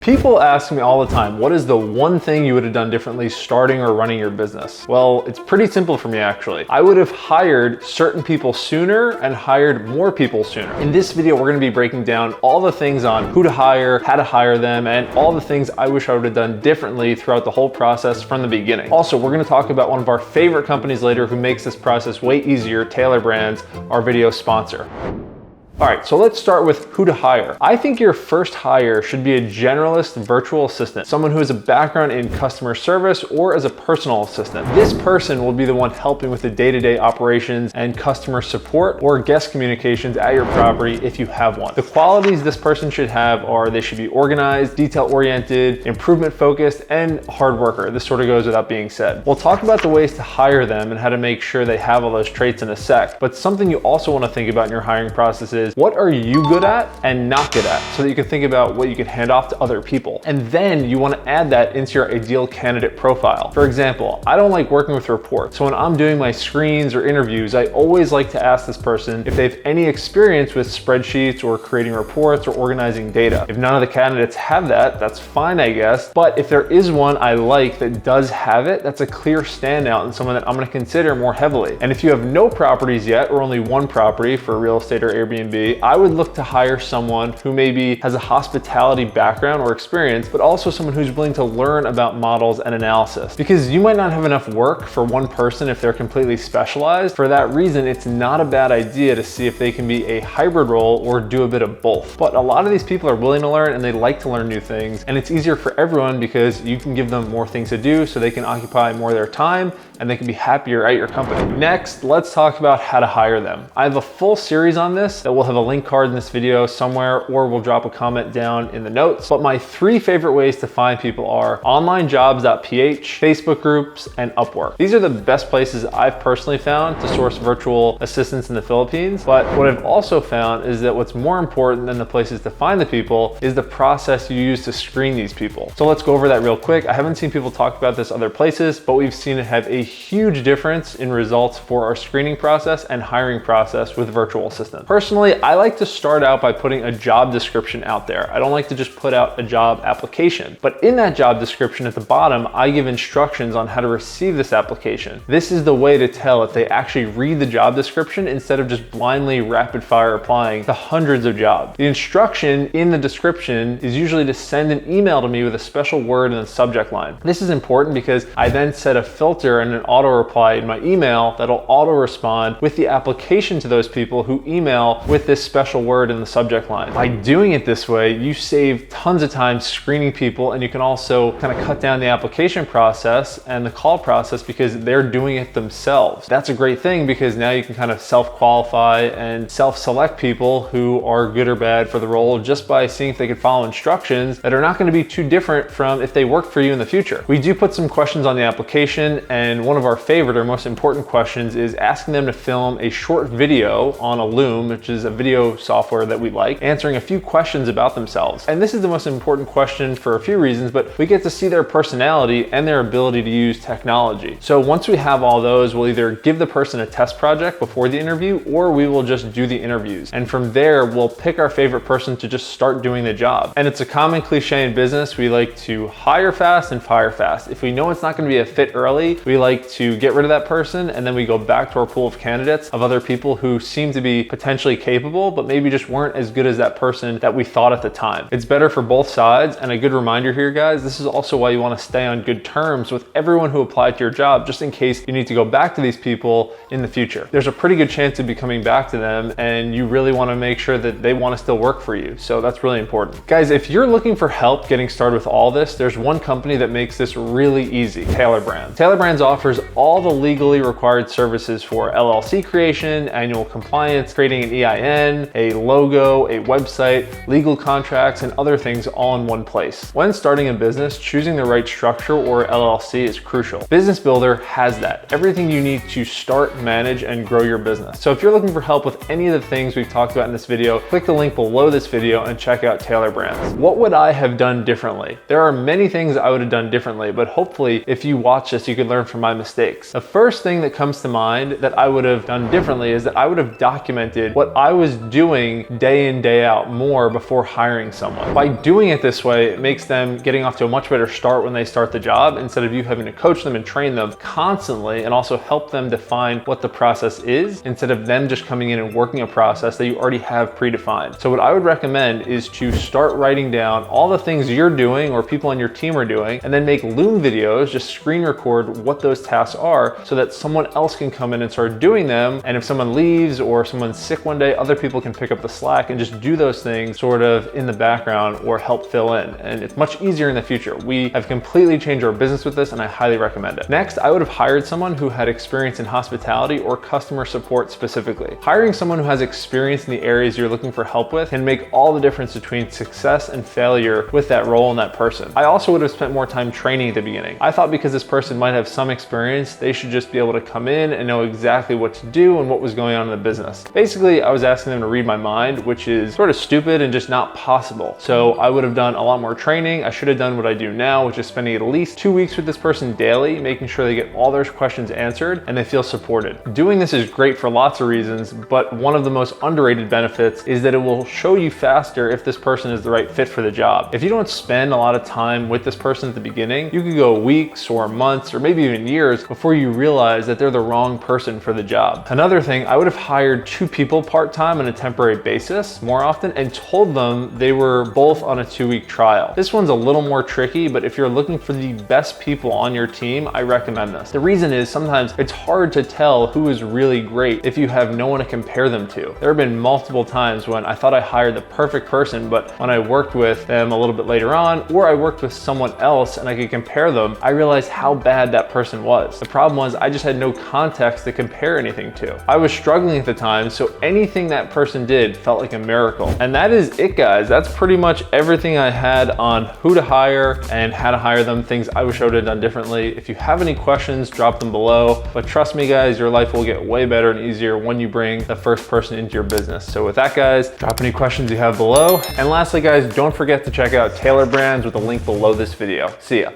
People ask me all the time, what is the one thing you would have done differently starting or running your business? Well, it's pretty simple for me actually. I would have hired certain people sooner and hired more people sooner. In this video, we're gonna be breaking down all the things on who to hire, how to hire them, and all the things I wish I would have done differently throughout the whole process from the beginning. Also, we're gonna talk about one of our favorite companies later who makes this process way easier, Tailor Brands, our video sponsor. All right, so let's start with who to hire. I think your first hire should be a generalist virtual assistant, someone who has a background in customer service or as a personal assistant. This person will be the one helping with the day-to-day operations and customer support or guest communications at your property if you have one. The qualities this person should have are they should be organized, detail-oriented, improvement-focused, and a hard worker. This sort of goes without being said. We'll talk about the ways to hire them and how to make sure they have all those traits in a sec, but something you also want to think about in your hiring process is what are you good at and not good at, so that you can think about what you can hand off to other people. And then you want to add that into your ideal candidate profile. For example, I don't like working with reports. So when I'm doing my screens or interviews, I always like to ask this person if they have any experience with spreadsheets or creating reports or organizing data. If none of the candidates have that, that's fine, I guess. But if there is one I like that does have it, that's a clear standout and someone that I'm going to consider more heavily. And if you have no properties yet or only one property for real estate or Airbnb, I would look to hire someone who maybe has a hospitality background or experience, but also someone who's willing to learn about models and analysis. Because you might not have enough work for one person if they're completely specialized. For that reason, it's not a bad idea to see if they can be a hybrid role or do a bit of both. But a lot of these people are willing to learn and they like to learn new things. And it's easier for everyone because you can give them more things to do so they can occupy more of their time and they can be happier at your company. Next, let's talk about how to hire them. I have a full series on this that will have a link card in this video somewhere, or we'll drop a comment down in the notes. But my three favorite ways to find people are onlinejobs.ph, Facebook groups, and Upwork. These are the best places I've personally found to source virtual assistants in the Philippines. But what I've also found is that what's more important than the places to find the people is the process you use to screen these people. So let's go over that real quick. I haven't seen people talk about this other places, but we've seen it have a huge difference in results for our screening process and hiring process with virtual assistants. Personally, I like to start out by putting a job description out there. I don't like to just put out a job application, but in that job description at the bottom, I give instructions on how to receive this application. This is the way to tell if they actually read the job description instead of just blindly rapid fire applying to hundreds of jobs. The instruction in the description is usually to send an email to me with a special word in the subject line. This is important because I then set a filter and an auto reply in my email that'll auto respond with the application to those people who email with this special word in the subject line. By doing it this way, you save tons of time screening people, and you can also kind of cut down the application process and the call process because they're doing it themselves. That's a great thing because now you can kind of self-qualify and self-select people who are good or bad for the role just by seeing if they can follow instructions that are not going to be too different from if they work for you in the future. We do put some questions on the application, and one of our favorite or most important questions is asking them to film a short video on a Loom, which is a video software that we like, answering a few questions about themselves. And this is the most important question for a few reasons, but we get to see their personality and their ability to use technology. So once we have all those, we'll either give the person a test project before the interview, or we will just do the interviews. And from there, we'll pick our favorite person to just start doing the job. And it's a common cliche in business. We like to hire fast and fire fast. If we know it's not going to be a fit early, we like to get rid of that person, and then we go back to our pool of candidates of other people who seem to be potentially capable, but maybe just weren't as good as that person that we thought at the time. It's better for both sides. And a good reminder here, guys, this is also why you want to stay on good terms with everyone who applied to your job, just in case you need to go back to these people in the future. There's a pretty good chance of be coming back to them, and you really want to make sure that they want to still work for you. So that's really important. Guys, if you're looking for help getting started with all this, there's one company that makes this really easy, Tailor Brands. Tailor Brands offers all the legally required services for LLC creation, annual compliance, creating an EIN, a logo, a website, legal contracts, and other things all in one place. When starting a business, choosing the right structure or LLC is crucial. Business Builder has that. Everything you need to start, manage, and grow your business. So if you're looking for help with any of the things we've talked about in this video, click the link below this video and check out Tailor Brands. What would I have done differently? There are many things I would have done differently, but hopefully if you watch this, you can learn from my mistakes. The first thing that comes to mind that I would have done differently is that I would have documented what I would was doing day in, day out more before hiring someone. By doing it this way, it makes them getting off to a much better start when they start the job, instead of you having to coach them and train them constantly, and also help them define what the process is, instead of them just coming in and working a process that you already have predefined. So what I would recommend is to start writing down all the things you're doing or people on your team are doing, and then make Loom videos, just screen record what those tasks are so that someone else can come in and start doing them. And if someone leaves or someone's sick one day, other people can pick up the slack and just do those things sort of in the background or help fill in. And it's much easier in the future. We have completely changed our business with this, and I highly recommend it. Next, I would have hired someone who had experience in hospitality or customer support specifically. Hiring someone who has experience in the areas you're looking for help with can make all the difference between success and failure with that role and that person. I also would have spent more time training at the beginning. I thought because this person might have some experience, they should just be able to come in and know exactly what to do and what was going on in the business. Basically, I was asking them to read my mind, which is sort of stupid and just not possible. So I would have done a lot more training. I should have done what I do now, which is spending at least 2 weeks with this person daily, making sure they get all their questions answered and they feel supported. Doing this is great for lots of reasons, but one of the most underrated benefits is that it will show you faster if this person is the right fit for the job. If you don't spend a lot of time with this person at the beginning, you could go weeks or months or maybe even years before you realize that they're the wrong person for the job. Another thing, I would have hired 2 people part-time on a temporary basis more often and told them they were both on a 2-week trial. This one's a little more tricky, but if you're looking for the best people on your team, I recommend this. The reason is sometimes it's hard to tell who is really great if you have no one to compare them to. There have been multiple times when I thought I hired the perfect person, but when I worked with them a little bit later on, or I worked with someone else and I could compare them, I realized how bad that person was. The problem was I just had no context to compare anything to. I was struggling at the time, so anything that person did felt like a miracle. And that is it, guys. That's pretty much everything I had on who to hire and how to hire them, things I wish I would have done differently. If you have any questions, drop them below. But trust me, guys, your life will get way better and easier when you bring the first person into your business. So with that, guys, drop any questions you have below. And lastly, guys, don't forget to check out Taylor Brands with the link below this video. See ya.